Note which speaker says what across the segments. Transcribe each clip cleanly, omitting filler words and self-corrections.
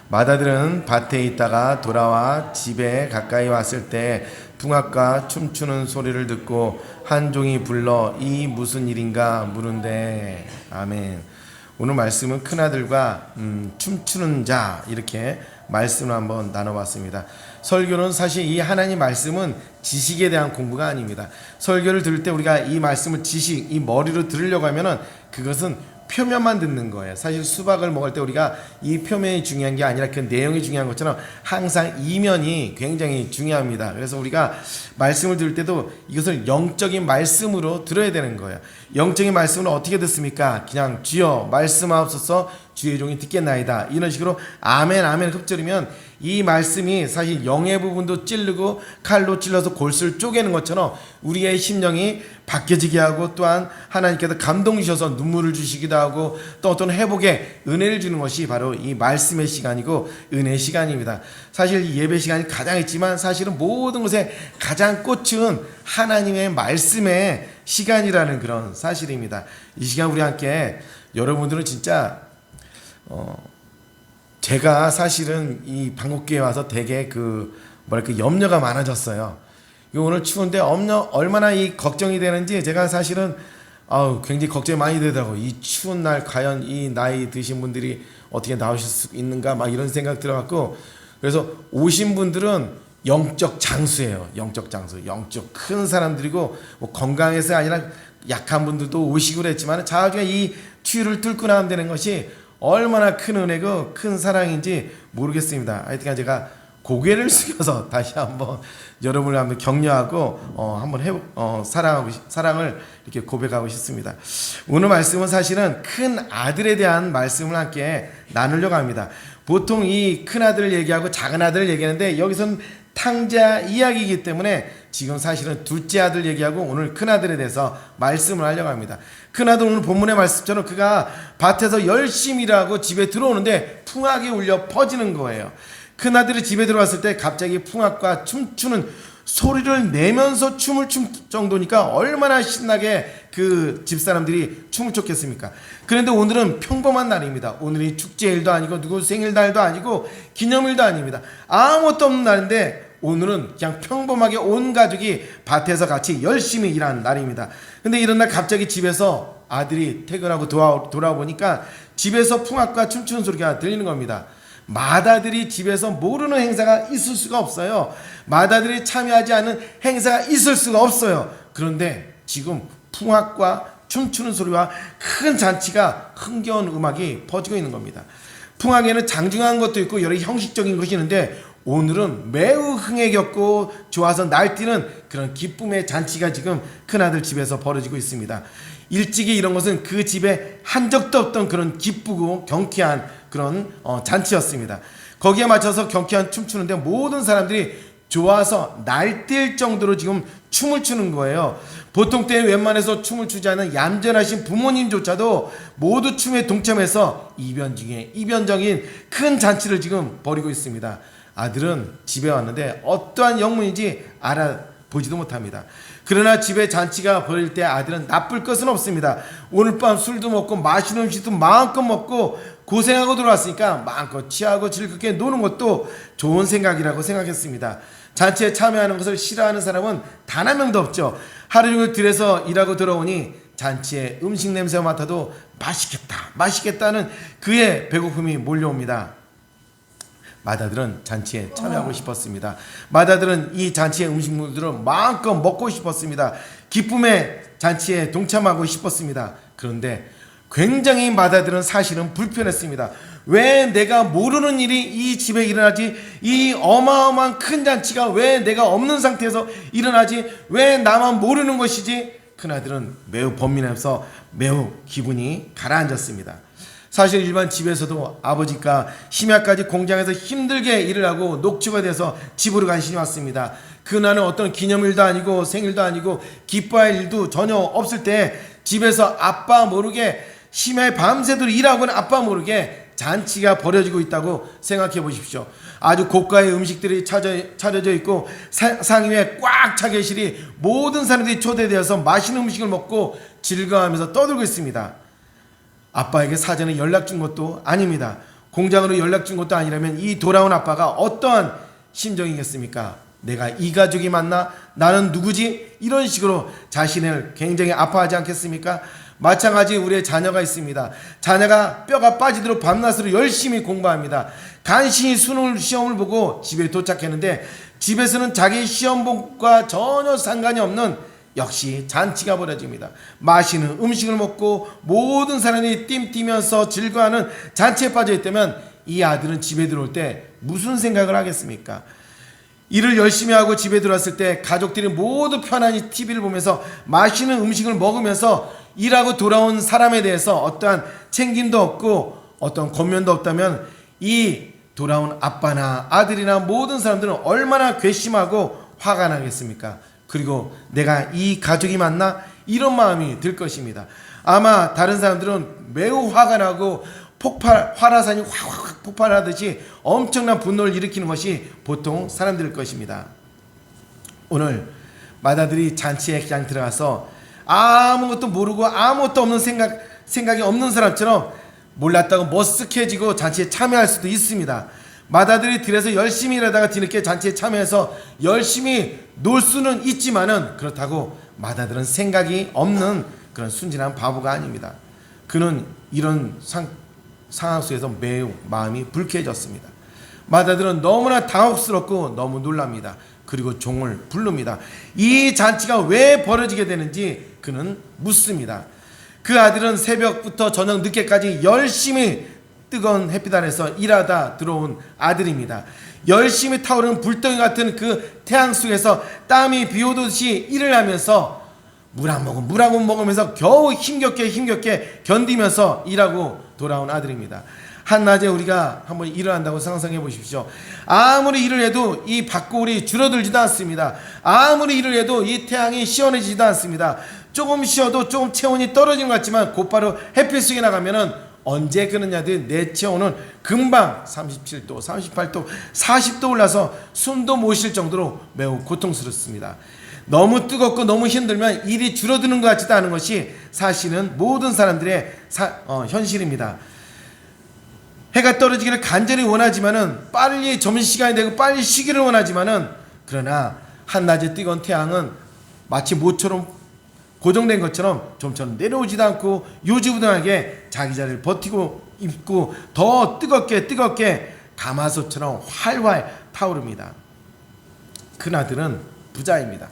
Speaker 1: 마다들은 밭에 있다가 돌아와 집에 가까이 왔을 때 풍악과 춤추는 소리를 듣고 한 종이 불러 이 무슨 일인가 물은데. 아멘. 오늘 말씀은 큰아들과 춤추는 자, 이렇게 말씀을 한번 나눠봤습니다. 설교는 사실 이 하나님 말씀은 지식에 대한 공부가 아닙니다. 설교를 들을 때 우리가 이 말씀을 지식, 이 머리로 들으려고 하면은 그것은 표면만 듣는 거예요. 사실 수박을 먹을 때 우리가 이 표면이 중요한 게 아니라 그 내용이 중요한 것처럼 항상 이면이 굉장히 중요합니다. 그래서 우리가 말씀을 들을 때도 이것을 영적인 말씀으로 들어야 되는 거예요. 영적인 말씀은 어떻게 듣습니까? 그냥 주여 말씀하옵소서, 주의 종이 듣겠나이다, 이런 식으로 아멘 아멘 흡절이면 이 말씀이 사실 영의 부분도 찌르고 칼로 찔러서 골수를 쪼개는 것처럼 우리의 심령이 바뀌어지게 하고, 또한 하나님께서 감동 주셔서 눈물을 주시기도 하고, 또 어떤 회복의 은혜를 주는 것이 바로 이 말씀의 시간이고 은혜의 시간입니다. 사실 이 예배 시간이 가장 있지만 사실은 모든 것에 가장 꽃은 하나님의 말씀의 시간이라는 그런 사실입니다. 이 시간 우리 함께, 여러분들은 진짜 제가 사실은 이 방국교회 와서 되게 염려가 많아졌어요. 오늘 추운데 얼마나 이 걱정이 되는지 제가 사실은 굉장히 걱정이 많이 되더라고요. 이 추운 날 과연 이 나이 드신 분들이 어떻게 나오실 수 있는가, 막 이런 생각 들어갖고, 그래서 오신 분들은 영적 장수예요. 영적 장수, 영적 큰 사람들이고, 뭐 건강해서 아니라 약한 분들도 오시고 그랬지만 자중에 이 추위를 뚫고 나온다는 것이 얼마나 큰 은혜고 큰 사랑인지 모르겠습니다. 하여튼 제가 고개를 숙여서 다시 한번 여러분을 한번 격려하고 한번 사랑을 이렇게 고백하고 싶습니다. 오늘 말씀은 사실은 큰 아들에 대한 말씀을 함께 나누려고 합니다. 보통 이 큰 아들을 얘기하고 작은 아들을 얘기하는데 여기서는 탕자 이야기이기 때문에 지금 사실은 둘째 아들 얘기하고 오늘 큰 아들에 대해서 말씀을 하려고 합니다. 큰 아들, 오늘 본문의 말씀처럼 그가 밭에서 열심히 일하고 집에 들어오는데 풍악이 울려 퍼지는 거예요. 큰 아들이 집에 들어왔을 때 갑자기 풍악과 춤추는 소리를 내면서 춤을 출 정도니까 얼마나 신나게 그 집사람들이 춤을 췄겠습니까? 그런데 오늘은 평범한 날입니다. 오늘이 축제일도 아니고 누구 생일날도 아니고 기념일도 아닙니다. 아무것도 없는 날인데 오늘은 그냥 평범하게 온 가족이 밭에서 같이 열심히 일하는 날입니다. 근데 이런 날 갑자기 집에서 아들이 퇴근하고 돌아오니까 집에서 풍악과 춤추는 소리가 들리는 겁니다. 맏아들이 집에서 모르는 행사가 있을 수가 없어요. 맏아들이 참여하지 않은 행사가 있을 수가 없어요. 그런데 지금 풍악과 춤추는 소리와 큰 잔치가, 흥겨운 음악이 퍼지고 있는 겁니다. 풍악에는 장중한 것도 있고 여러 형식적인 것이 있는데 오늘은 매우 흥에 겹고 좋아서 날뛰는 그런 기쁨의 잔치가 지금 큰아들 집에서 벌어지고 있습니다. 일찍이 이런 것은 그 집에 한 적도 없던 그런 기쁘고 경쾌한 그런 잔치였습니다. 거기에 맞춰서 경쾌한 춤추는데 모든 사람들이 좋아서 날뛸 정도로 지금 춤을 추는 거예요. 보통 때에 웬만해서 춤을 추지 않은 얌전하신 부모님조차도 모두 춤에 동참해서 이변 중에 이변적인 큰 잔치를 지금 벌이고 있습니다. 아들은 집에 왔는데 어떠한 영문인지 알아보지도 못합니다. 그러나 집에 잔치가 벌일 때 아들은 나쁠 것은 없습니다. 오늘 밤 술도 먹고 맛있는 음식도 마음껏 먹고 고생하고 들어왔으니까 마음껏 취하고 즐겁게 노는 것도 좋은 생각이라고 생각했습니다. 잔치에 참여하는 것을 싫어하는 사람은 단 한 명도 없죠. 하루 종일 들에서 일하고 들어오니 잔치에 음식 냄새가 맡아도 맛있겠다는 그의 배고픔이 몰려옵니다. 맏아들은 잔치에 참여하고 싶었습니다. 맏아들은 이 잔치의 음식물들을 마음껏 먹고 싶었습니다. 기쁨의 잔치에 동참하고 싶었습니다. 그런데 굉장히 맏아들은 사실은 불편했습니다. 왜 내가 모르는 일이 이 집에 일어나지? 이 어마어마한 큰 잔치가 왜 내가 없는 상태에서 일어나지? 왜 나만 모르는 것이지? 큰아들은 매우 번민해서 매우 기분이 가라앉았습니다. 사실 일반 집에서도 아버지가 심야까지 공장에서 힘들게 일을 하고 녹초가 돼서 집으로 간신히 왔습니다. 그날은 어떤 기념일도 아니고 생일도 아니고 기뻐할 일도 전혀 없을 때 집에서 아빠 모르게 심야에 밤새도록 일하고는 아빠 모르게 잔치가 벌어지고 있다고 생각해 보십시오. 아주 고가의 음식들이 차려져 있고 상 위에 꽉 차 계시리 모든 사람들이 초대되어서 맛있는 음식을 먹고 즐거워하면서 떠들고 있습니다. 아빠에게 사전에 연락 준 것도 아닙니다. 공장으로 연락 준 것도 아니라면 이 돌아온 아빠가 어떠한 심정이겠습니까? 내가 이 가족이 맞나? 나는 누구지? 이런 식으로 자신을 굉장히 아파하지 않겠습니까? 마찬가지 우리의 자녀가 있습니다. 자녀가 뼈가 빠지도록 밤낮으로 열심히 공부합니다. 간신히 수능 시험을 보고 집에 도착했는데 집에서는 자기 시험본과 전혀 상관이 없는 역시 잔치가 벌어집니다. 맛있는 음식을 먹고 모든 사람이 띵뛰면서 즐거워하는 잔치에 빠져 있다면 이 아들은 집에 들어올 때 무슨 생각을 하겠습니까? 일을 열심히 하고 집에 들어왔을 때 가족들이 모두 편안히 TV를 보면서 맛있는 음식을 먹으면서 일하고 돌아온 사람에 대해서 어떠한 챙김도 없고 어떤 권면도 없다면 이 돌아온 아빠나 아들이나 모든 사람들은 얼마나 괘씸하고 화가 나겠습니까? 그리고 내가 이 가족이 맞나? 이런 마음이 들 것입니다. 아마 다른 사람들은 매우 화가 나고 화라산이 확 폭발하듯이 엄청난 분노를 일으키는 것이 보통 사람들일 것입니다. 오늘 맏아들이 잔치에 그냥 들어가서 아무것도 모르고 아무것도 없는 생각이 없는 사람처럼 몰랐다고 머쓱해지고 잔치에 참여할 수도 있습니다. 맏아들이 들에서 열심히 일하다가 뒤늦게 잔치에 참여해서 열심히 놀 수는 있지만은 그렇다고 맏아들은 생각이 없는 그런 순진한 바보가 아닙니다. 그는 이런 상황 속에서 매우 마음이 불쾌해졌습니다. 맏아들은 너무나 당혹스럽고 너무 놀랍니다. 그리고 종을 부릅니다. 이 잔치가 왜 벌어지게 되는지 그는 묻습니다. 그 아들은 새벽부터 저녁 늦게까지 열심히 뜨거운 햇빛 아래서 일하다 들어온 아들입니다. 열심히 타오르는 불덩이 같은 그 태양 속에서 땀이 비오듯이 일을 하면서 물 한 모금 먹으면서 겨우 힘겹게 견디면서 일하고 돌아온 아들입니다. 한낮에 우리가 한번 일을 한다고 상상해 보십시오. 아무리 일을 해도 이 밭골이 줄어들지도 않습니다. 아무리 일을 해도 이 태양이 시원해지지도 않습니다. 조금 쉬어도 조금 체온이 떨어지는 것 같지만 곧바로 햇빛 속에 나가면은 언제 그러냐든 내 체온은 금방 37도, 38도, 40도 올라서 숨도 못 쉴 정도로 매우 고통스럽습니다. 너무 뜨겁고 너무 힘들면 일이 줄어드는 것 같지도 않은 것이 사실은 모든 사람들의 현실입니다. 해가 떨어지기를 간절히 원하지만은 빨리 점심시간이 되고 빨리 쉬기를 원하지만은 그러나 한낮에 뜨거운 태양은 마치 모처럼 고정된 것처럼 좀처럼 내려오지도 않고 요지부동하게 자기 자리를 버티고 있고 더 뜨겁게 가마솥처럼 활활 타오릅니다. 큰아들은 부자입니다.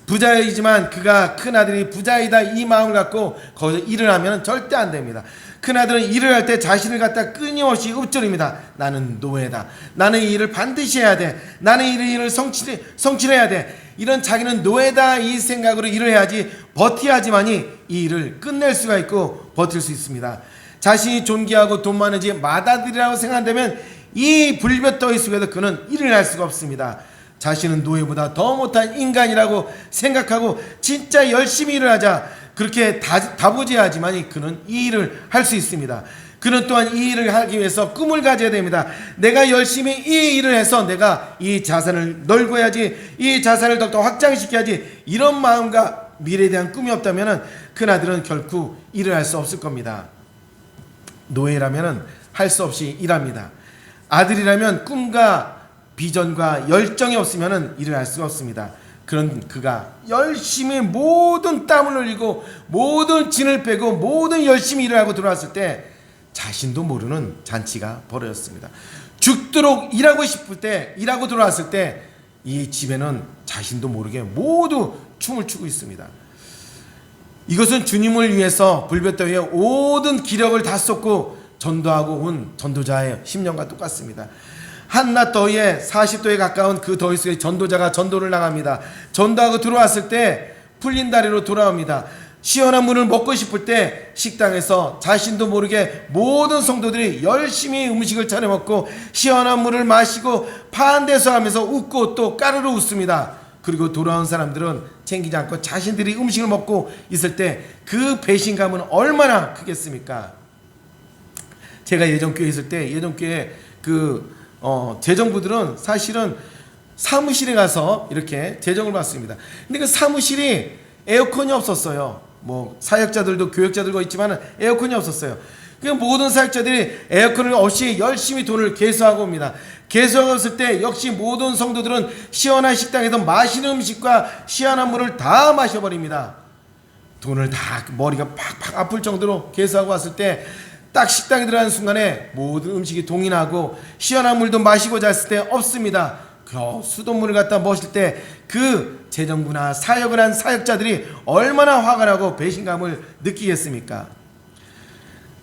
Speaker 1: 부자이지만 그가 큰아들이 부자이다 이 마음을 갖고 거기서 일을 하면 절대 안 됩니다. 큰아들은 일을 할 때 자신을 갖다 끊임없이 읊조립니다. 나는 노예다. 나는 이 일을 반드시 해야 돼. 나는 이 일을 성취해야 돼. 이런 자기는 노예다 이 생각으로 일을 해야지 버텨야지만이 이 일을 끝낼 수가 있고 버틸 수 있습니다. 자신이 존귀하고 돈 많은지 맏아들이라고 생각한다면 이 불볕더위 속에서 그는 일을 할 수가 없습니다. 자신은 노예보다 더 못한 인간이라고 생각하고 진짜 열심히 일을 하자 그렇게 다부지하지만 그는 이 일을 할 수 있습니다. 그는 또한 이 일을 하기 위해서 꿈을 가져야 됩니다. 내가 열심히 이 일을 해서 내가 이 자산을 넓어야지, 이 자산을 더욱더 확장시켜야지, 이런 마음과 미래에 대한 꿈이 없다면 큰아들은 결코 일을 할 수 없을 겁니다. 노예라면 할 수 없이 일합니다. 아들이라면 꿈과 비전과 열정이 없으면 일을 할 수가 없습니다. 그런 그가 열심히 모든 땀을 흘리고 모든 진을 빼고 모든 열심히 일을 하고 들어왔을 때 자신도 모르는 잔치가 벌어졌습니다. 죽도록 일하고 싶을 때, 일하고 들어왔을 때 이 집에는 자신도 모르게 모두 춤을 추고 있습니다. 이것은 주님을 위해서 불볕더위에 모든 기력을 다 쏟고 전도하고 온 전도자의 심령과 똑같습니다. 한낮 더위에 40도에 가까운 그 더위 속에 전도자가 전도를 나갑니다. 전도하고 들어왔을 때 풀린 다리로 돌아옵니다. 시원한 물을 먹고 싶을 때 식당에서 자신도 모르게 모든 성도들이 열심히 음식을 차려 먹고 시원한 물을 마시고 파한대소하면서 웃고 또 까르르 웃습니다. 그리고 돌아온 사람들은 챙기지 않고 자신들이 음식을 먹고 있을 때 그 배신감은 얼마나 크겠습니까? 제가 예전 교회에 있을 때 예전 교회 재정부들은 사실은 사무실에 가서 이렇게 재정을 받습니다. 근데 그 사무실이 에어컨이 없었어요. 뭐 사역자들도 교역자들도 있지만 에어컨이 없었어요. 그 모든 사역자들이 에어컨을 없이 열심히 돈을 개수하고 옵니다. 개수하고 있을 때 역시 모든 성도들은 시원한 식당에서 맛있는 음식과 시원한 물을 다 마셔버립니다. 돈을 다 머리가 팍팍 아플 정도로 개수하고 왔을 때 딱 식당에 들어가는 순간에 모든 음식이 동인하고 시원한 물도 마시고자 했을 때 없습니다. 수돗물을 갖다 마실 때 그 재정부나 사역을 한 사역자들이 얼마나 화가 나고 배신감을 느끼겠습니까?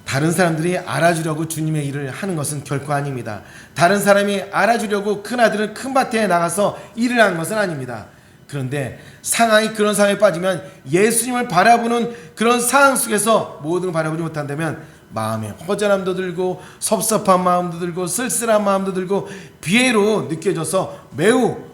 Speaker 1: 다른 사람들이 알아주려고 주님의 일을 하는 것은 결코 아닙니다. 다른 사람이 알아주려고 큰아들은 큰 밭에 나가서 일을 한 것은 아닙니다. 그런데 상황이 그런 상황에 빠지면 예수님을 바라보는 그런 상황 속에서 모든 걸 바라보지 못한다면 마음에 허전함도 들고 섭섭한 마음도 들고 쓸쓸한 마음도 들고 비애로 느껴져서 매우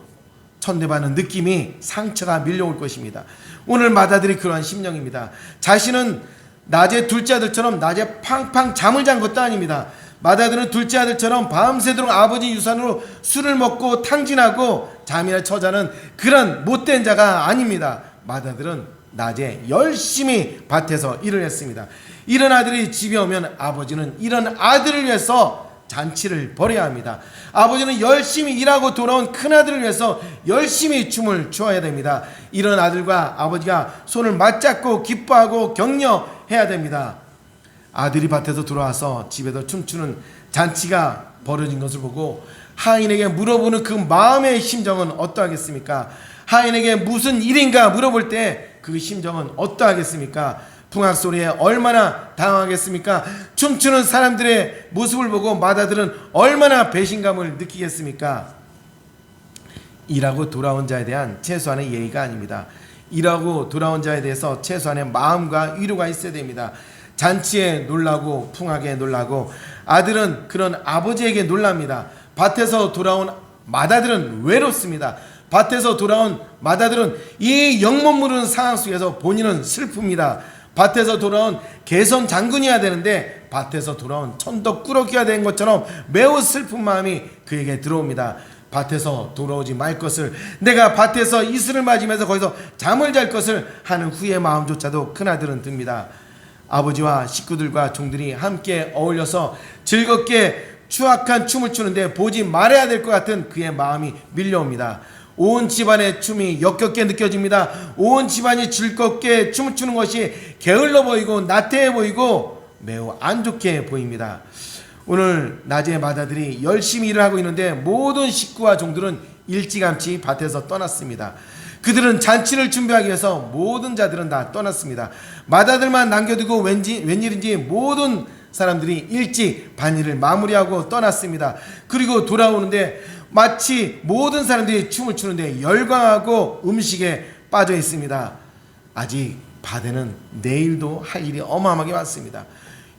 Speaker 1: 천대받는 느낌이 상처가 밀려올 것입니다. 오늘 마다들이 그러한 심령입니다. 자신은 낮에 둘째 아들처럼 낮에 팡팡 잠을 잔 것도 아닙니다. 마다들은 둘째 아들처럼 밤새도록 아버지 유산으로 술을 먹고 탕진하고 잠이나 처자는 그런 못된 자가 아닙니다. 마다들은 낮에 열심히 밭에서 일을 했습니다. 이런 아들이 집에 오면 아버지는 이런 아들을 위해서 잔치를 벌여야 합니다. 아버지는 열심히 일하고 돌아온 큰아들을 위해서 열심히 춤을 추어야 됩니다. 이런 아들과 아버지가 손을 맞잡고 기뻐하고 격려해야 됩니다. 아들이 밭에서 돌아와서 집에서 춤추는 잔치가 벌어진 것을 보고 하인에게 물어보는 그 마음의 심정은 어떠하겠습니까? 하인에게 무슨 일인가 물어볼 때 그 심정은 어떠하겠습니까? 풍악 소리에 얼마나 당황하겠습니까? 춤추는 사람들의 모습을 보고 마다들은 얼마나 배신감을 느끼겠습니까? 일하고 돌아온 자에 대한 최소한의 예의가 아닙니다. 일하고 돌아온 자에 대해서 최소한의 마음과 위로가 있어야 됩니다. 잔치에 놀라고 풍악에 놀라고 아들은 그런 아버지에게 놀랍니다. 밭에서 돌아온 마다들은 외롭습니다. 밭에서 돌아온 마다들은 이 영못 모르는 상황 속에서 본인은 슬픕니다. 밭에서 돌아온 개선 장군이어야 되는데 밭에서 돌아온 천덕꾸러기가 된 것처럼 매우 슬픈 마음이 그에게 들어옵니다. 밭에서 돌아오지 말 것을, 내가 밭에서 이슬을 맞으면서 거기서 잠을 잘 것을 하는 후의 마음조차도 큰아들은 듭니다. 아버지와 식구들과 종들이 함께 어울려서 즐겁게 추악한 춤을 추는데 보지 말아야 될 것 같은 그의 마음이 밀려옵니다. 온 집안의 춤이 역겹게 느껴집니다. 온 집안이 즐겁게 춤을 추는 것이 게을러 보이고 나태해 보이고 매우 안 좋게 보입니다. 오늘 낮에 마다들이 열심히 일을 하고 있는데 모든 식구와 종들은 일찌감치 밭에서 떠났습니다. 그들은 잔치를 준비하기 위해서 모든 자들은 다 떠났습니다. 마다들만 남겨두고 웬일인지 모든 사람들이 일찍 반일을 마무리하고 떠났습니다. 그리고 돌아오는데 마치 모든 사람들이 춤을 추는데 열광하고 음식에 빠져 있습니다. 아직 밭에는 내일도 할 일이 어마어마하게 많습니다.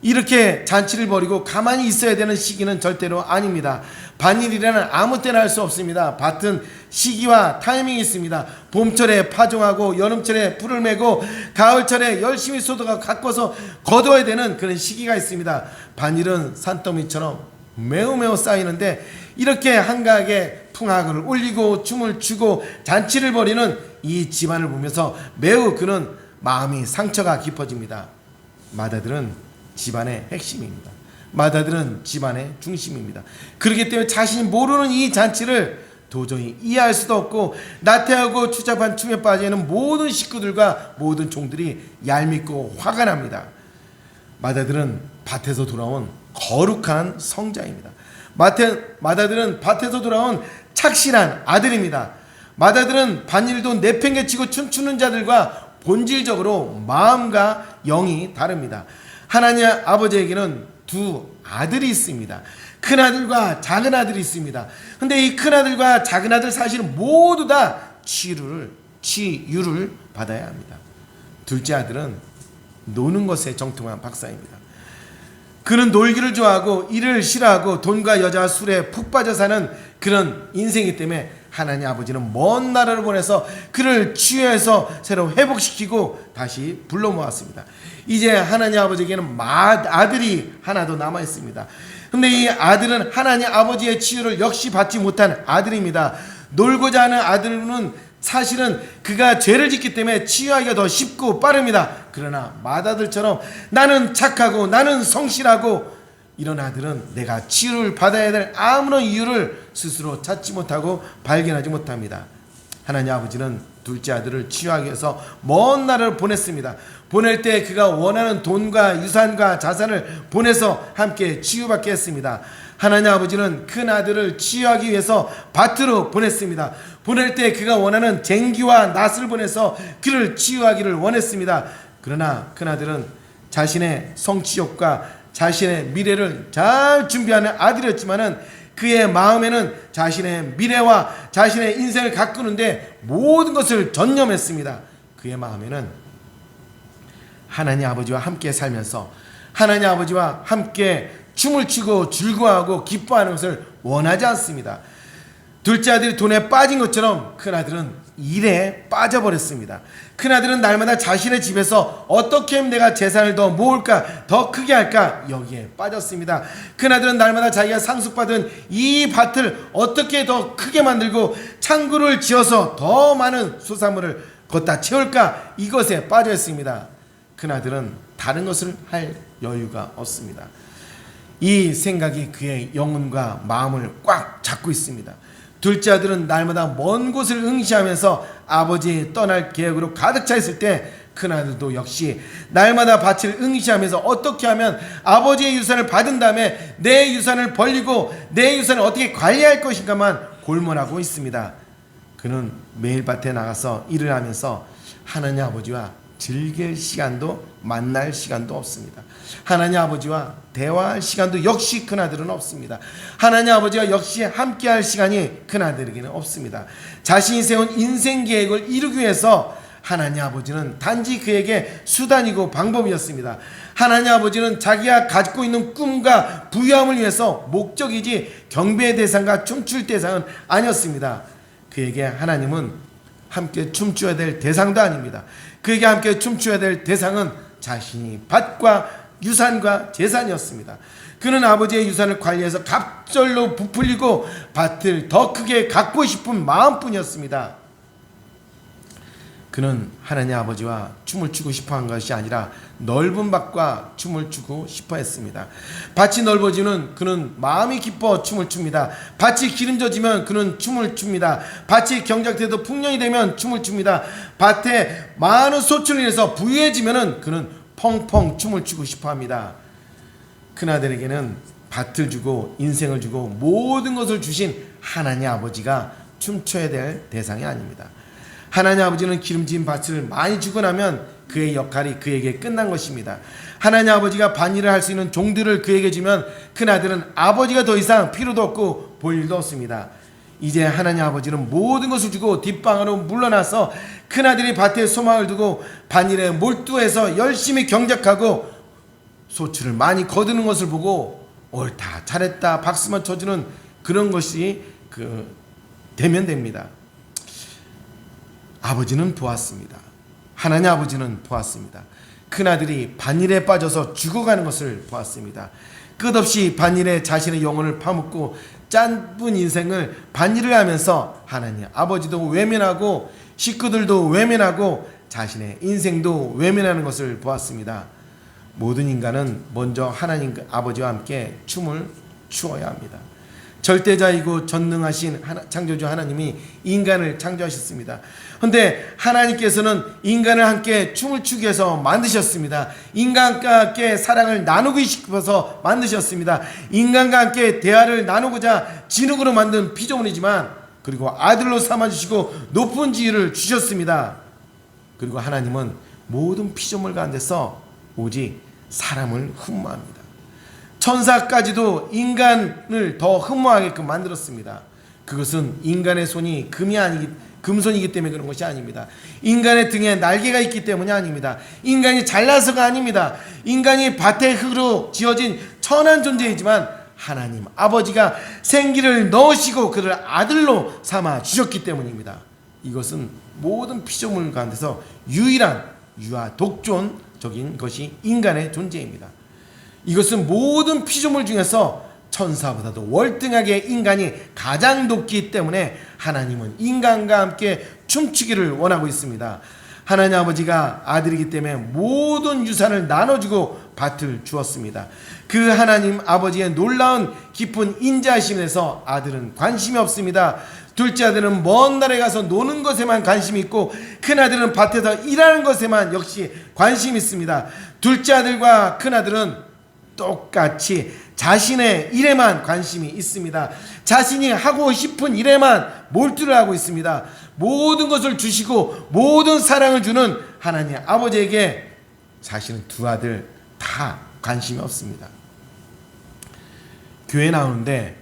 Speaker 1: 이렇게 잔치를 벌이고 가만히 있어야 되는 시기는 절대로 아닙니다. 반일이라는 아무 때나 할 수 없습니다. 밭은 시기와 타이밍이 있습니다. 봄철에 파종하고 여름철에 풀을 메고 가을철에 열심히 쏟아가 가꿔서 거둬야 되는 그런 시기가 있습니다. 반일은 산더미처럼 매우 쌓이는데 이렇게 한가하게 풍악을 올리고 춤을 추고 잔치를 벌이는 이 집안을 보면서 매우 그는 마음이 상처가 깊어집니다. 마다들은 집안의 핵심입니다. 마다들은 집안의 중심입니다. 그렇기 때문에 자신이 모르는 이 잔치를 도저히 이해할 수도 없고 나태하고 추잡한 춤에 빠지는 모든 식구들과 모든 종들이 얄밉고 화가 납니다. 마다들은 밭에서 돌아온 거룩한 성자입니다. 마다들은 밭에서 돌아온 착실한 아들입니다. 마다들은 반일도 내팽개치고 춤추는 자들과 본질적으로 마음과 영이 다릅니다. 하나님 아버지에게는 두 아들이 있습니다. 큰아들과 작은아들이 있습니다. 근데 이 큰아들과 작은아들 사실은 모두 다 치유를 받아야 합니다. 둘째 아들은 노는 것에 정통한 박사입니다. 그는 놀기를 좋아하고 일을 싫어하고 돈과 여자와 술에 푹 빠져 사는 그런 인생이기 때문에 하나님 아버지는 먼 나라를 보내서 그를 치유해서 새로 회복시키고 다시 불러 모았습니다. 이제 하나님 아버지에게는 아들이 하나 더 남아 있습니다. 근데 이 아들은 하나님 아버지의 치유를 역시 받지 못한 아들입니다. 놀고자 하는 아들은 사실은 그가 죄를 짓기 때문에 치유하기가 더 쉽고 빠릅니다. 그러나 맏아들처럼 나는 착하고 나는 성실하고 이런 아들은 내가 치유를 받아야 될 아무런 이유를 스스로 찾지 못하고 발견하지 못합니다. 하나님 아버지는 둘째 아들을 치유하기 위해서 먼 나라를 보냈습니다. 보낼 때 그가 원하는 돈과 유산과 자산을 보내서 함께 치유받게 했습니다. 하나님 아버지는 큰 아들을 치유하기 위해서 밭으로 보냈습니다. 보낼 때 그가 원하는 쟁기와 낫을 보내서 그를 치유하기를 원했습니다. 그러나 큰 아들은 자신의 성취욕과 자신의 미래를 잘 준비하는 아들이었지만은 그의 마음에는 자신의 미래와 자신의 인생을 가꾸는데 모든 것을 전념했습니다. 그의 마음에는 하나님 아버지와 함께 살면서 하나님 아버지와 함께 춤을 추고 즐거워하고 기뻐하는 것을 원하지 않습니다. 둘째 아들이 돈에 빠진 것처럼 큰아들은 일에 빠져버렸습니다. 큰아들은 날마다 자신의 집에서 어떻게 하면 내가 재산을 더 모을까, 더 크게 할까, 여기에 빠졌습니다. 큰아들은 날마다 자기가 상속받은 이 밭을 어떻게 더 크게 만들고 창고를 지어서 더 많은 수산물을 걷다 채울까, 이것에 빠져 있습니다. 큰아들은 다른 것을 할 여유가 없습니다. 이 생각이 그의 영혼과 마음을 꽉 잡고 있습니다. 둘째 아들은 날마다 먼 곳을 응시하면서 아버지 떠날 계획으로 가득 차 있을 때 큰아들도 역시 날마다 밭을 응시하면서 어떻게 하면 아버지의 유산을 받은 다음에 내 유산을 벌리고 내 유산을 어떻게 관리할 것인가만 골몰하고 있습니다. 그는 매일 밭에 나가서 일을 하면서 하나님 아버지와 즐길 시간도 만날 시간도 없습니다. 하나님 아버지와 대화할 시간도 역시 큰아들은 없습니다. 하나님 아버지와 역시 함께할 시간이 큰아들에게는 없습니다. 자신이 세운 인생 계획을 이루기 위해서 하나님 아버지는 단지 그에게 수단이고 방법이었습니다. 하나님 아버지는 자기가 갖고 있는 꿈과 부유함을 위해서 목적이지 경배의 대상과 춤출 대상은 아니었습니다. 그에게 하나님은 함께 춤추어야 될 대상도 아닙니다. 그에게 함께 춤추어야 될 대상은 자신이 밭과 유산과 재산이었습니다. 그는 아버지의 유산을 관리해서 갑절로 부풀리고 밭을 더 크게 갖고 싶은 마음뿐이었습니다. 그는 하나님 아버지와 춤을 추고 싶어한 것이 아니라 넓은 밭과 춤을 추고 싶어 했습니다. 밭이 넓어지면 그는 마음이 기뻐 춤을 춥니다. 밭이 기름져지면 그는 춤을 춥니다. 밭이 경작돼도 풍년이 되면 춤을 춥니다. 밭에 많은 소출을 인해서 부유해지면 그는 펑펑 춤을 추고 싶어 합니다. 큰아들에게는 밭을 주고 인생을 주고 모든 것을 주신 하나님 아버지가 춤춰야 될 대상이 아닙니다. 하나님 아버지는 기름진 밭을 많이 주고 나면 그의 역할이 그에게 끝난 것입니다. 하나님 아버지가 밭일을 할 수 있는 종들을 그에게 주면 큰아들은 아버지가 더 이상 필요도 없고 볼 일도 없습니다. 이제 하나님 아버지는 모든 것을 주고 뒷방으로 물러나서 큰아들이 밭에 소망을 두고 밭일에 몰두해서 열심히 경작하고 소출을 많이 거두는 것을 보고 옳다 잘했다 박수만 쳐주는 그런 것이 되면 됩니다. 아버지는 보았습니다. 하나님 아버지는 보았습니다. 큰아들이 밭일에 빠져서 죽어가는 것을 보았습니다. 끝없이 밭일에 자신의 영혼을 파묻고 짧은 인생을 밭일을 하면서 하나님 아버지도 외면하고 식구들도 외면하고 자신의 인생도 외면하는 것을 보았습니다. 모든 인간은 먼저 하나님 아버지와 함께 춤을 추어야 합니다. 절대자이고 전능하신 창조주 하나님이 인간을 창조하셨습니다. 그런데 하나님께서는 인간을 함께 춤을 추기 위해서 만드셨습니다. 인간과 함께 사랑을 나누고 싶어서 만드셨습니다. 인간과 함께 대화를 나누고자 진흙으로 만든 피조물이지만 그리고 아들로 삼아주시고 높은 지위를 주셨습니다. 그리고 하나님은 모든 피조물 가운데서 오직 사람을 흠모합니다. 천사까지도 인간을 더 흠모하게끔 만들었습니다. 그것은 인간의 손이 금손이기 때문에 그런 것이 아닙니다. 인간의 등에 날개가 있기 때문이 아닙니다. 인간이 잘나서가 아닙니다. 인간이 밭의 흙으로 지어진 천한 존재이지만 하나님 아버지가 생기를 넣으시고 그를 아들로 삼아 주셨기 때문입니다. 이것은 모든 피조물 가운데서 유일한 유아 독존적인 것이 인간의 존재입니다. 이것은 모든 피조물 중에서 천사보다도 월등하게 인간이 가장 높기 때문에 하나님은 인간과 함께 춤추기를 원하고 있습니다. 하나님 아버지가 아들이기 때문에 모든 유산을 나눠주고 밭을 주었습니다. 그 하나님 아버지의 놀라운 깊은 인자하심에서 아들은 관심이 없습니다. 둘째 아들은 먼 나라에 가서 노는 것에만 관심이 있고, 큰아들은 밭에서 일하는 것에만 역시 관심이 있습니다. 둘째 아들과 큰아들은 똑같이 자신의 일에만 관심이 있습니다. 자신이 하고 싶은 일에만 몰두를 하고 있습니다. 모든 것을 주시고 모든 사랑을 주는 하나님 아버지에게 자신은 두 아들 다 관심이 없습니다. 교회 나오는데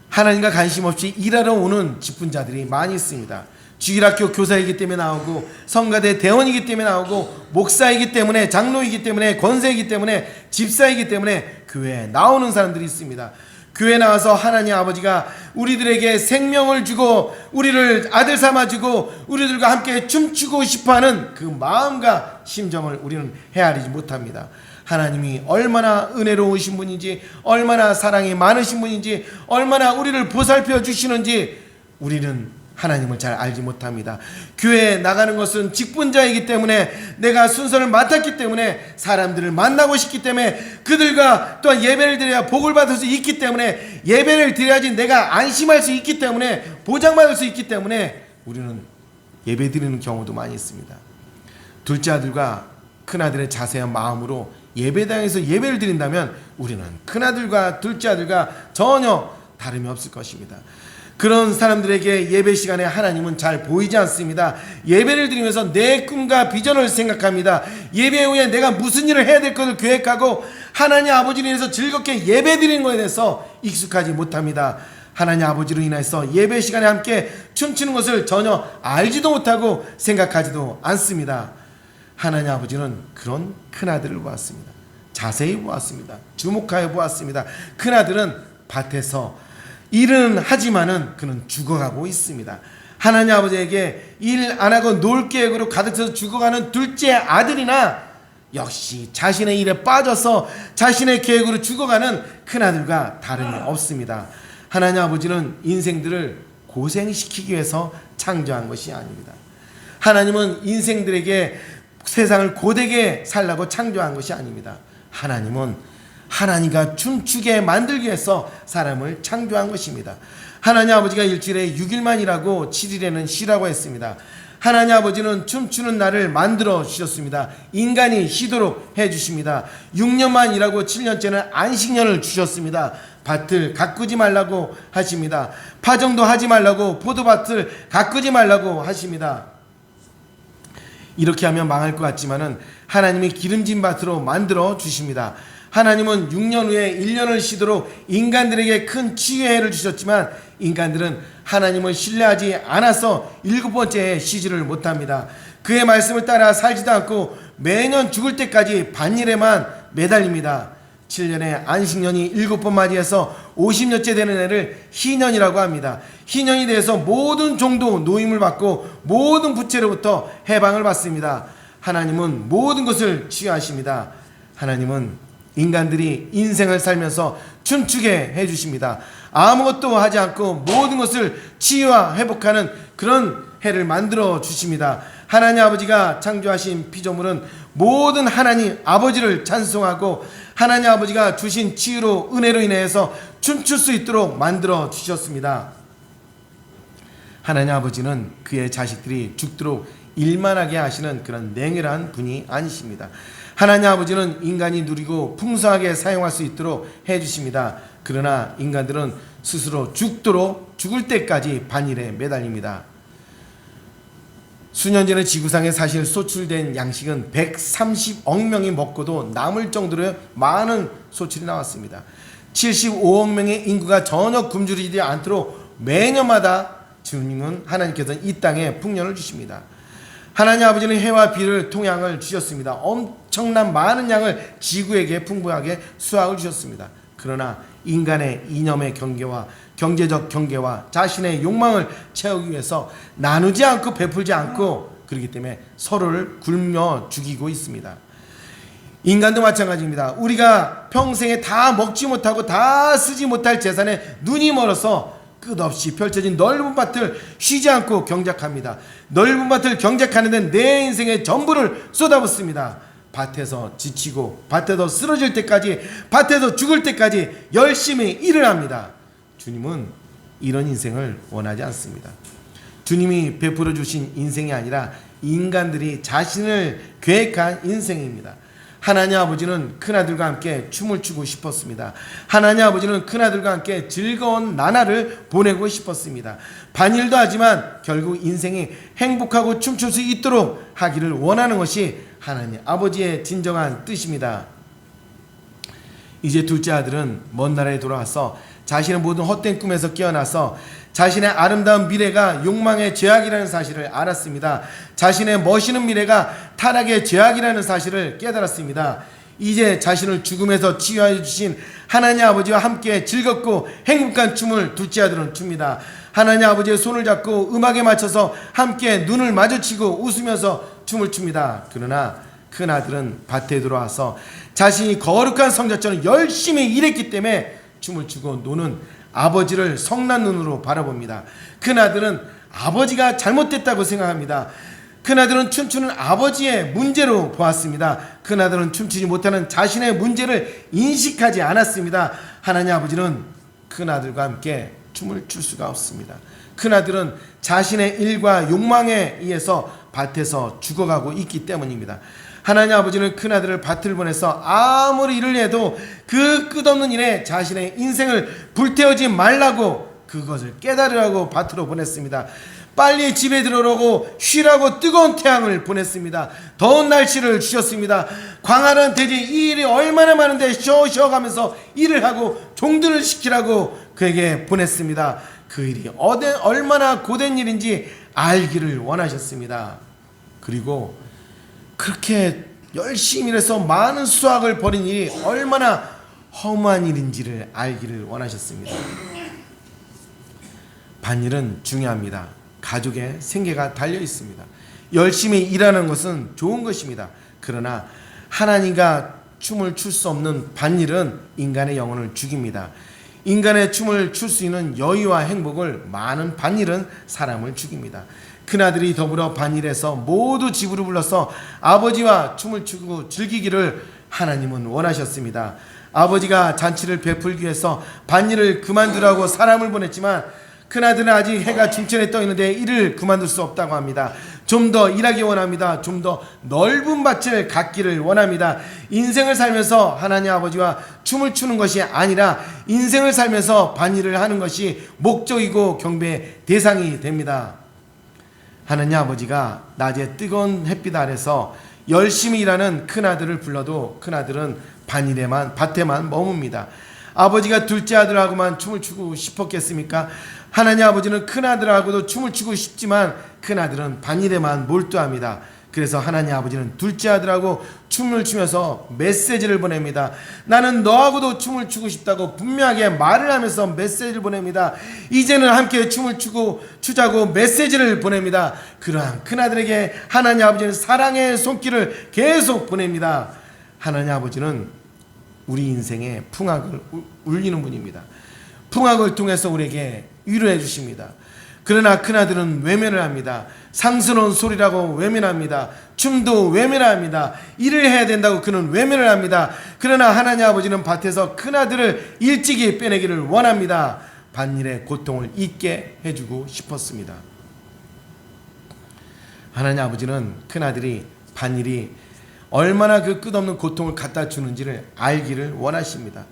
Speaker 1: 하나님과 관심 없이 일하러 오는 직분자들이 많이 있습니다. 주일학교 교사이기 때문에 나오고, 성가대 대원이기 때문에 나오고, 목사이기 때문에, 장로이기 때문에, 권세이기 때문에, 집사이기 때문에 교회에 나오는 사람들이 있습니다. 교회에 나와서 하나님 아버지가 우리들에게 생명을 주고 우리를 아들 삼아주고 우리들과 함께 춤추고 싶어하는 그 마음과 심정을 우리는 헤아리지 못합니다. 하나님이 얼마나 은혜로우신 분인지, 얼마나 사랑이 많으신 분인지, 얼마나 우리를 보살펴 주시는지 우리는 하나님을 잘 알지 못합니다. 교회에 나가는 것은 직분자이기 때문에, 내가 순서를 맡았기 때문에, 사람들을 만나고 싶기 때문에, 그들과 또한 예배를 드려야 복을 받을 수 있기 때문에, 예배를 드려야지 내가 안심할 수 있기 때문에, 보장받을 수 있기 때문에 우리는 예배 드리는 경우도 많이 있습니다. 둘째 아들과 큰아들의 자세한 마음으로 예배당에서 예배를 드린다면 우리는 큰아들과 둘째 아들과 전혀 다름이 없을 것입니다. 그런 사람들에게 예배 시간에 하나님은 잘 보이지 않습니다. 예배를 드리면서 내 꿈과 비전을 생각합니다. 예배 후에 내가 무슨 일을 해야 될 것을 계획하고 하나님 아버지를 인해서 즐겁게 예배 드리는 것에 대해서 익숙하지 못합니다. 하나님 아버지로 인해서 예배 시간에 함께 춤추는 것을 전혀 알지도 못하고 생각하지도 않습니다. 하나님 아버지는 그런 큰아들을 보았습니다. 자세히 보았습니다. 주목하여 보았습니다. 큰아들은 밭에서 일은 하지만은 그는 죽어가고 있습니다. 하나님 아버지에게 일 안 하고 놀 계획으로 가득 차서 죽어가는 둘째 아들이나 역시 자신의 일에 빠져서 자신의 계획으로 죽어가는 큰아들과 다름이 없습니다. 하나님 아버지는 인생들을 고생시키기 위해서 창조한 것이 아닙니다. 하나님은 인생들에게 세상을 고되게 살라고 창조한 것이 아닙니다. 하나님은 하나님과 춤추게 만들기 위해서 사람을 창조한 것입니다. 하나님 아버지가 일주일에 6일만 일하고 7일에는 쉬라고 했습니다. 하나님 아버지는 춤추는 날을 만들어 주셨습니다. 인간이 쉬도록 해주십니다. 6년만 일하고 7년째는 안식년을 주셨습니다. 밭을 가꾸지 말라고 하십니다. 파종도 하지 말라고, 포도밭을 가꾸지 말라고 하십니다. 이렇게 하면 망할 것 같지만은 하나님이 기름진 밭으로 만들어 주십니다. 하나님은 6년 후에 1년을 쉬도록 인간들에게 큰 치유의 해를 주셨지만 인간들은 하나님을 신뢰하지 않아서 7번째 해에 쉬지를 못합니다. 그의 말씀을 따라 살지도 않고 매년 죽을 때까지 반일에만 매달립니다. 7년에 안식년이 7번 맞이해서 50년째 되는 해를 희년이라고 합니다. 희년이 대해서 모든 종도 노임을 받고 모든 부채로부터 해방을 받습니다. 하나님은 모든 것을 치유하십니다. 하나님은 인간들이 인생을 살면서 춤추게 해주십니다. 아무것도 하지 않고 모든 것을 치유와 회복하는 그런 해를 만들어 주십니다. 하나님 아버지가 창조하신 피조물은 모든 하나님 아버지를 찬송하고 하나님 아버지가 주신 치유로, 은혜로 인해서 춤출 수 있도록 만들어 주셨습니다. 하나님 아버지는 그의 자식들이 죽도록 일만하게 하시는 그런 냉혈한 분이 아니십니다. 하나님 아버지는 인간이 누리고 풍성하게 사용할 수 있도록 해주십니다. 그러나 인간들은 스스로 죽도록 죽을 때까지 반일에 매달립니다. 수년 전에 지구상에 사실 소출된 양식은 130억 명이 먹고도 남을 정도로 많은 소출이 나왔습니다. 75억 명의 인구가 전혀 굶주리지 않도록 매년마다 주님은 하나님께서는 이 땅에 풍년을 주십니다. 하나님 아버지는 해와 비를 통양을 주셨습니다. 엄청난 많은 양을 지구에게 풍부하게 수확을 주셨습니다. 그러나 인간의 이념의 경계와 경제적 경계와 자신의 욕망을 채우기 위해서 나누지 않고 베풀지 않고, 그렇기 때문에 서로를 굶겨 죽이고 있습니다. 인간도 마찬가지입니다. 우리가 평생에 다 먹지 못하고 다 쓰지 못할 재산에 눈이 멀어서 끝없이 펼쳐진 넓은 밭을 쉬지 않고 경작합니다. 넓은 밭을 경작하는 데는 내 인생의 전부를 쏟아붓습니다. 밭에서 지치고 밭에서 쓰러질 때까지, 밭에서 죽을 때까지 열심히 일을 합니다. 주님은 이런 인생을 원하지 않습니다. 주님이 베풀어 주신 인생이 아니라 인간들이 자신을 계획한 인생입니다. 하나님 아버지는 큰아들과 함께 춤을 추고 싶었습니다. 하나님 아버지는 큰아들과 함께 즐거운 나날을 보내고 싶었습니다. 반일도 하지만 결국 인생이 행복하고 춤출 수 있도록 하기를 원하는 것이 하나님 아버지의 진정한 뜻입니다. 이제 둘째 아들은 먼 나라에 돌아와서 자신의 모든 헛된 꿈에서 깨어나서 자신의 아름다운 미래가 욕망의 죄악이라는 사실을 알았습니다. 자신의 멋있는 미래가 타락의 죄악이라는 사실을 깨달았습니다. 이제 자신을 죽음에서 치유하여 주신 하나님 아버지와 함께 즐겁고 행복한 춤을 둘째 아들은 춥니다. 하나님 아버지의 손을 잡고 음악에 맞춰서 함께 눈을 마주치고 웃으면서 춤을 춥니다. 그러나 큰 아들은 밭에 들어와서 자신이 거룩한 성자처럼 열심히 일했기 때문에 춤을 추고 노는 아버지를 성난 눈으로 바라봅니다. 큰아들은 아버지가 잘못됐다고 생각합니다. 큰아들은 춤추는 아버지의 문제로 보았습니다. 큰아들은 춤추지 못하는 자신의 문제를 인식하지 않았습니다. 하나님 아버지는 큰아들과 함께 춤을 출 수가 없습니다. 큰아들은 자신의 일과 욕망에 의해서 밭에서 죽어가고 있기 때문입니다. 하나님 아버지는 큰아들을 밭을 보내서 아무리 일을 해도 그 끝없는 일에 자신의 인생을 불태우지 말라고, 그것을 깨달으라고 밭으로 보냈습니다. 빨리 집에 들어오라고 쉬라고 뜨거운 태양을 보냈습니다. 더운 날씨를 주셨습니다. 광활한 대지, 이 일이 얼마나 많은데 쉬어가면서 일을 하고 종들을 시키라고 그에게 보냈습니다. 그 일이 얼마나 고된 일인지 알기를 원하셨습니다. 그리고 그렇게 열심히 일해서 많은 수확을 벌인 일이 얼마나 허무한 일인지를 알기를 원하셨습니다. 밭일은 중요합니다. 가족의 생계가 달려 있습니다. 열심히 일하는 것은 좋은 것입니다. 그러나 하나님과 춤을 출 수 없는 밭일은 인간의 영혼을 죽입니다. 인간의 춤을 출 수 있는 여유와 행복을 많은 밭일은 사람을 죽입니다. 큰아들이 더불어 밭일에서 모두 집으로 불러서 아버지와 춤을 추고 즐기기를 하나님은 원하셨습니다. 아버지가 잔치를 베풀기 위해서 밭일을 그만두라고 사람을 보냈지만 큰아들은 아직 해가 중천에 떠 있는데 일을 그만둘 수 없다고 합니다. 좀 더 일하기 원합니다. 좀 더 넓은 밭을 갖기를 원합니다. 인생을 살면서 하나님 아버지와 춤을 추는 것이 아니라 인생을 살면서 밭일을 하는 것이 목적이고 경배의 대상이 됩니다. 하나님 아버지가 낮에 뜨거운 햇빛 아래서 열심히 일하는 큰아들을 불러도 큰아들은 밭에만 머뭅니다. 아버지가 둘째 아들하고만 춤을 추고 싶었겠습니까? 하나님 아버지는 큰아들하고도 춤을 추고 싶지만 큰아들은 밭일에만 몰두합니다. 그래서 하나님 아버지는 둘째 아들하고 춤을 추면서 메시지를 보냅니다. 나는 너하고도 춤을 추고 싶다고 분명하게 말을 하면서 메시지를 보냅니다. 이제는 함께 춤을 추자고 메시지를 보냅니다. 그러한 큰아들에게 하나님 아버지는 사랑의 손길을 계속 보냅니다. 하나님 아버지는 우리 인생의 풍악을 울리는 분입니다. 풍악을 통해서 우리에게 위로해 주십니다. 그러나 큰아들은 외면을 합니다. 상스러운 소리라고 외면합니다. 춤도 외면합니다. 일을 해야 된다고 그는 외면을 합니다. 그러나 하나님 아버지는 밭에서 큰아들을 일찍이 빼내기를 원합니다. 밭일의 고통을 잊게 해주고 싶었습니다. 하나님 아버지는 큰아들이 밭일이 얼마나 그 끝없는 고통을 갖다 주는지를 알기를 원하십니다.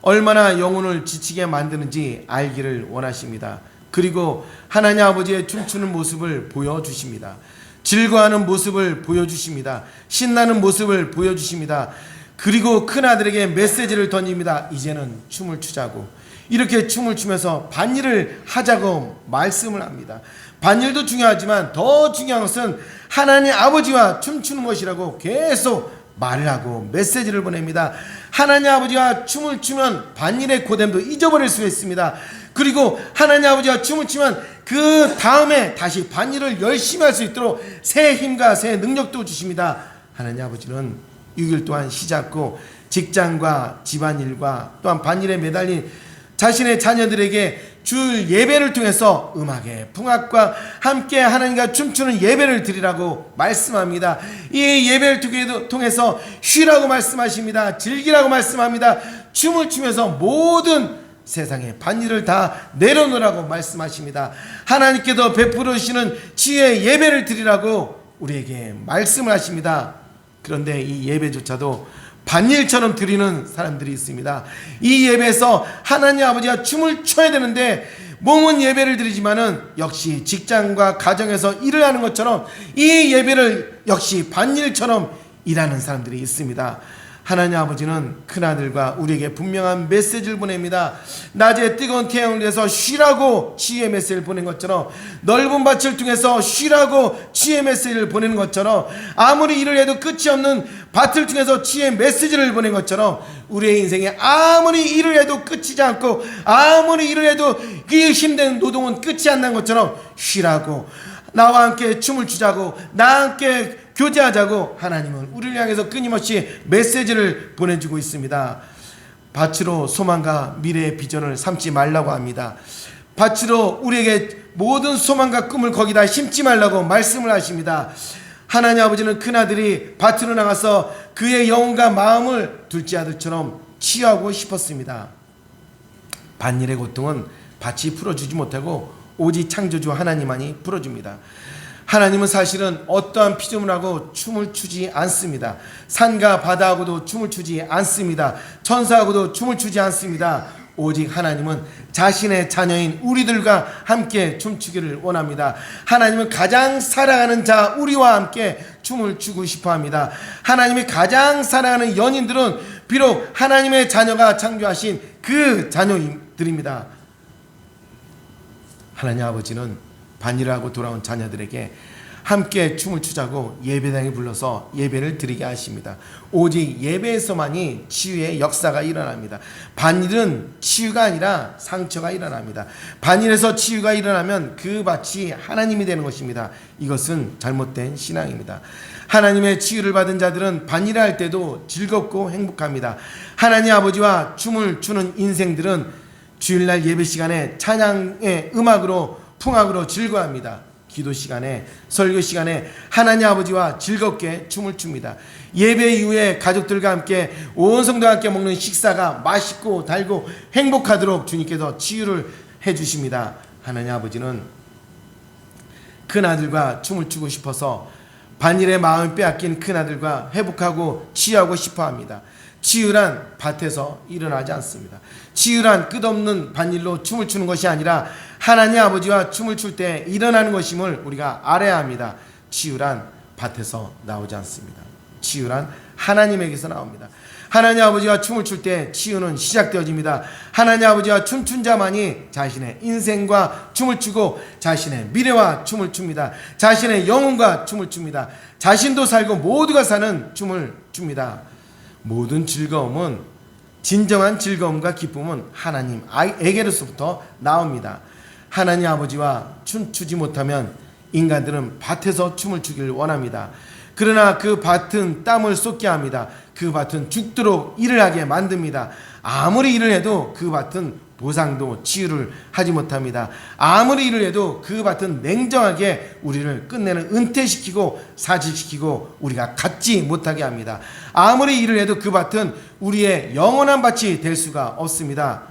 Speaker 1: 얼마나 영혼을 지치게 만드는지 알기를 원하십니다. 그리고 하나님 아버지의 춤추는 모습을 보여주십니다. 즐거워하는 모습을 보여주십니다. 신나는 모습을 보여주십니다. 그리고 큰아들에게 메시지를 던집니다. 이제는 춤을 추자고, 이렇게 춤을 추면서 밭일을 하자고 말씀을 합니다. 밭일도 중요하지만 더 중요한 것은 하나님 아버지와 춤추는 것이라고 계속 말을 하고 메시지를 보냅니다. 하나님 아버지와 춤을 추면 밭일의 고됨도 잊어버릴 수 있습니다. 그리고 하나님 아버지와 춤을 추면 그 다음에 다시 밭일을 열심히 할 수 있도록 새 힘과 새 능력도 주십니다. 하나님 아버지는 6일 동안 쉬지 않고 직장과 집안일과 또한 밭일에 매달린 자신의 자녀들에게 주일 예배를 통해서 음악의 풍악과 함께 하나님과 춤추는 예배를 드리라고 말씀합니다. 이 예배를 통해서 쉬라고 말씀하십니다. 즐기라고 말씀합니다. 춤을 추면서 모든 세상의 반일을 다 내려놓으라고 말씀하십니다. 하나님께서 베풀으시는 치유의 예배를 드리라고 우리에게 말씀을 하십니다. 그런데 이 예배조차도 반일처럼 드리는 사람들이 있습니다. 이 예배에서 하나님 아버지가 춤을 춰야 되는데 몸은 예배를 드리지만은 역시 직장과 가정에서 일을 하는 것처럼 이 예배를 역시 반일처럼 일하는 사람들이 있습니다. 하나님 아버지는 큰아들과 우리에게 분명한 메시지를 보냅니다. 낮에 뜨거운 태양을 위해서 쉬라고 치유의 메시지를 보낸 것처럼, 넓은 밭을 통해서 쉬라고 치유의 메시지를 보내는 것처럼, 아무리 일을 해도 끝이 없는 밭을 통해서 치유의 메시지를 보낸 것처럼, 우리의 인생에 아무리 일을 해도 끝이지 않고 아무리 일을 해도 그 힘든 노동은 끝이 안 난 것처럼 쉬라고, 나와 함께 춤을 추자고, 나와 함께 교제하자고 하나님은 우리를 향해서 끊임없이 메시지를 보내주고 있습니다. 밭으로 소망과 미래의 비전을 삼지 말라고 합니다. 밭으로 우리에게 모든 소망과 꿈을 거기다 심지 말라고 말씀을 하십니다. 하나님 아버지는 큰아들이 밭으로 나가서 그의 영혼과 마음을 둘째 아들처럼 치유하고 싶었습니다. 반일의 고통은 밭이 풀어주지 못하고 오직 창조주 하나님만이 풀어줍니다. 하나님은 사실은 어떠한 피조물하고 춤을 추지 않습니다. 산과 바다하고도 춤을 추지 않습니다. 천사하고도 춤을 추지 않습니다. 오직 하나님은 자신의 자녀인 우리들과 함께 춤추기를 원합니다. 하나님은 가장 사랑하는 자 우리와 함께 춤을 추고 싶어합니다. 하나님이 가장 사랑하는 연인들은 비록 하나님의 자녀가 창조하신 그 자녀들입니다. 하나님 아버지는 반일하고 돌아온 자녀들에게 함께 춤을 추자고 예배당에 불러서 예배를 드리게 하십니다. 오직 예배에서만이 치유의 역사가 일어납니다. 반일은 치유가 아니라 상처가 일어납니다. 반일에서 치유가 일어나면 그 밭이 하나님이 되는 것입니다. 이것은 잘못된 신앙입니다. 하나님의 치유를 받은 자들은 반일할 때도 즐겁고 행복합니다. 하나님 아버지와 춤을 추는 인생들은 주일날 예배 시간에 찬양의 음악으로 풍악으로 즐거워합니다. 기도 시간에, 설교 시간에 하나님 아버지와 즐겁게 춤을 춥니다. 예배 이후에 가족들과 함께 온 성도와 함께 먹는 식사가 맛있고 달고 행복하도록 주님께서 치유를 해주십니다. 하나님 아버지는 큰아들과 춤을 추고 싶어서 반일의 마음을 빼앗긴 큰아들과 회복하고 치유하고 싶어합니다. 치유란 밭에서 일어나지 않습니다. 치유란 끝없는 반일로 춤을 추는 것이 아니라 하나님 아버지와 춤을 출 때 일어나는 것임을 우리가 알아야 합니다. 치유란 밭에서 나오지 않습니다. 치유란 하나님에게서 나옵니다. 하나님 아버지와 춤을 출 때 치유는 시작되어집니다. 하나님 아버지와 춤춘 자만이 자신의 인생과 춤을 추고 자신의 미래와 춤을 춥니다. 자신의 영혼과 춤을 춥니다. 자신도 살고 모두가 사는 춤을 춥니다. 모든 즐거움은, 진정한 즐거움과 기쁨은 하나님에게로부터 나옵니다. 하나님 아버지와 춤추지 못하면 인간들은 밭에서 춤을 추기를 원합니다. 그러나 그 밭은 땀을 쏟게 합니다. 그 밭은 죽도록 일을 하게 만듭니다. 아무리 일을 해도 그 밭은 보상도 치유를 하지 못합니다. 아무리 일을 해도 그 밭은 냉정하게 우리를 끝내는 은퇴시키고 사직시키고 우리가 갖지 못하게 합니다. 아무리 일을 해도 그 밭은 우리의 영원한 밭이 될 수가 없습니다.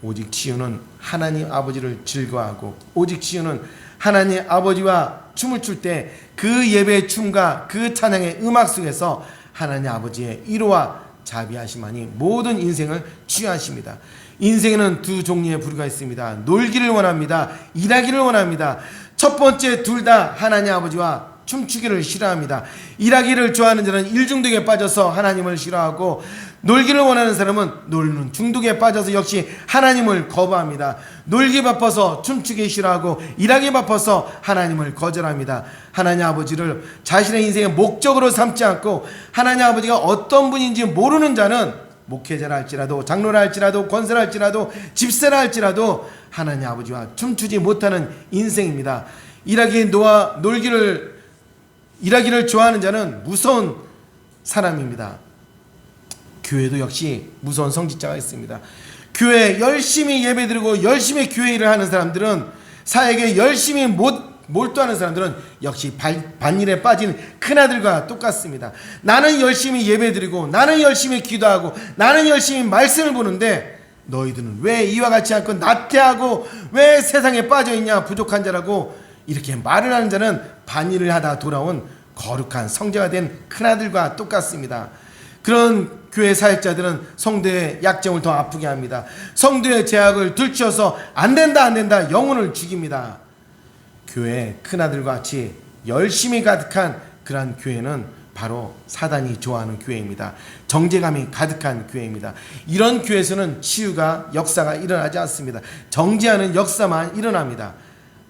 Speaker 1: 오직 치유는 하나님 아버지를 즐거워하고, 오직 치유는 하나님 아버지와 춤을 출 때 그 예배의 춤과 그 찬양의 음악 속에서 하나님 아버지의 위로와 자비하심만이 모든 인생을 치유하십니다. 인생에는 두 종류의 부류가 있습니다. 놀기를 원합니다. 일하기를 원합니다. 첫 번째 둘 다 하나님 아버지와 춤추기를 싫어합니다. 일하기를 좋아하는 자는 일중독에 빠져서 하나님을 싫어하고, 놀기를 원하는 사람은 놀는 중독에 빠져서 역시 하나님을 거부합니다. 놀기 바빠서 춤추기 싫어하고 일하기 바빠서 하나님을 거절합니다. 하나님 아버지를 자신의 인생의 목적으로 삼지 않고 하나님 아버지가 어떤 분인지 모르는 자는 목회자라 할지라도, 장로라 할지라도, 권사라 할지라도, 집사라 할지라도 하나님 아버지와 춤추지 못하는 인생입니다. 일하기를 좋아하는 자는 무서운 사람입니다. 교회도 역시 무서운 성직자가 있습니다. 교회 열심히 예배드리고 열심히 교회 일을 하는 사람들은, 사역에 열심히 몰두하는 사람들은 역시 반일에 빠진 큰아들과 똑같습니다. 나는 열심히 예배드리고 나는 열심히 기도하고 나는 열심히 말씀을 보는데 너희들은 왜 이와 같지 않고 나태하고 왜 세상에 빠져있냐, 부족한 자라고 이렇게 말을 하는 자는 반일을 하다 돌아온 거룩한 성자가 된 큰아들과 똑같습니다. 그런 교회 사역자들은 성도의 약점을 더 아프게 합니다. 성도의 제약을 들추어서 안 된다 영혼을 죽입니다. 교회 큰아들과 같이 열심히 가득한 그러한 교회는 바로 사단이 좋아하는 교회입니다. 정죄감이 가득한 교회입니다. 이런 교회에서는 치유가, 역사가 일어나지 않습니다. 정죄하는 역사만 일어납니다.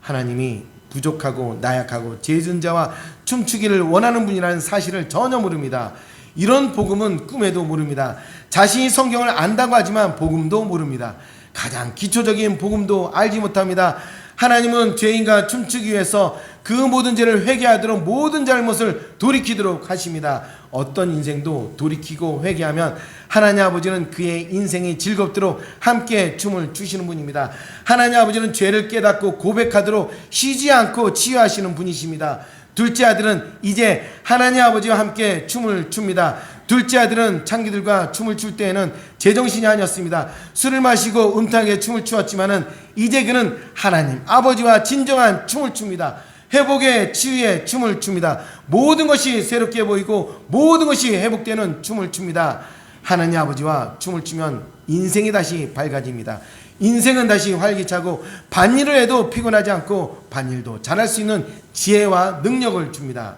Speaker 1: 하나님이 부족하고 나약하고 죄진 자와 춤추기를 원하는 분이라는 사실을 전혀 모릅니다. 이런 복음은 꿈에도 모릅니다. 자신이 성경을 안다고 하지만 복음도 모릅니다. 가장 기초적인 복음도 알지 못합니다. 하나님은 죄인과 춤추기 위해서 그 모든 죄를 회개하도록 모든 잘못을 돌이키도록 하십니다. 어떤 인생도 돌이키고 회개하면 하나님 아버지는 그의 인생이 즐겁도록 함께 춤을 추시는 분입니다. 하나님 아버지는 죄를 깨닫고 고백하도록 쉬지 않고 치유하시는 분이십니다. 둘째 아들은 이제 하나님 아버지와 함께 춤을 춥니다. 둘째 아들은 창기들과 춤을 출 때에는 제정신이 아니었습니다. 술을 마시고 음탕하게 춤을 추었지만은 이제 그는 하나님 아버지와 진정한 춤을 춥니다. 회복의 치유의 춤을 춥니다. 모든 것이 새롭게 보이고 모든 것이 회복되는 춤을 춥니다. 하나님 아버지와 춤을 추면 인생이 다시 밝아집니다. 인생은 다시 활기차고 반일을 해도 피곤하지 않고 반일도 잘할 수 있는 지혜와 능력을 줍니다.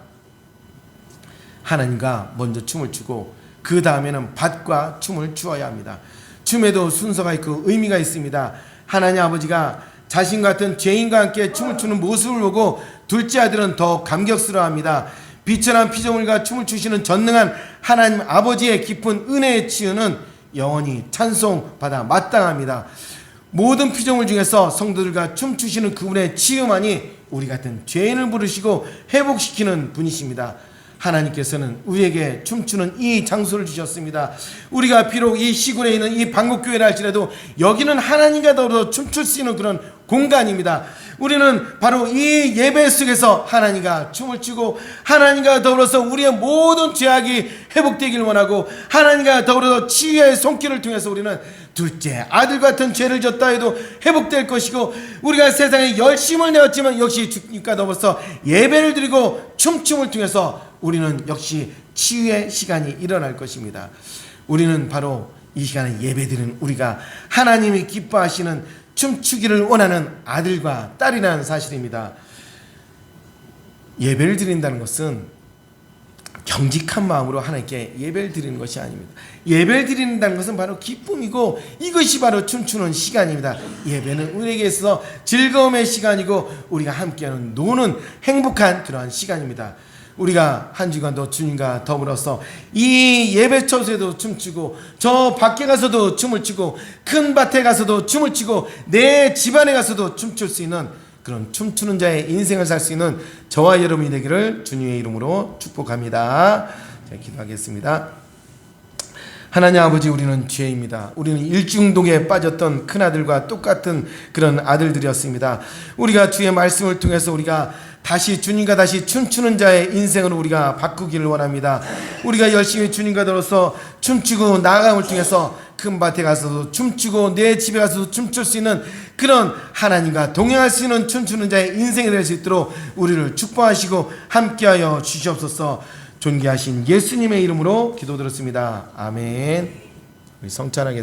Speaker 1: 하나님과 먼저 춤을 추고 그 다음에는 밭과 춤을 추어야 합니다. 춤에도 순서가 있고 의미가 있습니다. 하나님 아버지가 자신 같은 죄인과 함께 춤을 추는 모습을 보고 둘째 아들은 더 감격스러워합니다. 비천한 피조물과 춤을 추시는 전능한 하나님 아버지의 깊은 은혜의 치유는 영원히 찬송받아 마땅합니다. 모든 피조물 중에서 성도들과 춤추시는 그분의 치유만이 우리 같은 죄인을 부르시고 회복시키는 분이십니다. 하나님께서는 우리에게 춤추는 이 장소를 주셨습니다. 우리가 비록 이 시골에 있는 이 방곡교회라 할지라도 여기는 하나님과 더불어 춤출 수 있는 그런 공간입니다. 우리는 바로 이 예배 속에서 하나님과 춤을 추고 하나님과 더불어서 우리의 모든 죄악이 회복되길 원하고 하나님과 더불어서 치유의 손길을 통해서 우리는 둘째 아들 같은 죄를 졌다 해도 회복될 것이고 우리가 세상에 열심을 내었지만 역시 주님과 더불어서 예배를 드리고 춤춤을 통해서 우리는 역시 치유의 시간이 일어날 것입니다. 우리는 바로 이 시간에 예배드리는 우리가 하나님이 기뻐하시는 춤추기를 원하는 아들과 딸이라는 사실입니다. 예배를 드린다는 것은 경직한 마음으로 하나님께 예배를 드리는 것이 아닙니다. 예배를 드린다는 것은 바로 기쁨이고 이것이 바로 춤추는 시간입니다. 예배는 우리에게 있어서 즐거움의 시간이고 우리가 함께하는 노는 행복한 그러한 시간입니다. 우리가 한 주간도 주님과 더불어서 이 예배처에도 춤추고 저 밖에 가서도 춤을 추고 큰 밭에 가서도 춤을 추고 내 집안에 가서도 춤출 수 있는 그런 춤추는 자의 인생을 살 수 있는 저와 여러분이 되기를 주님의 이름으로 축복합니다. 자, 기도하겠습니다. 하나님 아버지, 우리는 죄입니다. 우리는 일중독에 빠졌던 큰아들과 똑같은 그런 아들들이었습니다. 우리가 주의 말씀을 통해서 우리가 다시 주님과 다시 춤추는 자의 인생으로 우리가 바꾸기를 원합니다. 우리가 열심히 주님과 더불어서 춤추고 나아감을 통해서 큰 밭에 가서도 춤추고 내 집에 가서도 춤출 수 있는 그런 하나님과 동행할 수 있는 춤추는 자의 인생이 될 수 있도록 우리를 축복하시고 함께하여 주시옵소서. 존귀하신 예수님의 이름으로 기도드렸습니다. 아멘. 우리 성찬하겠습니다.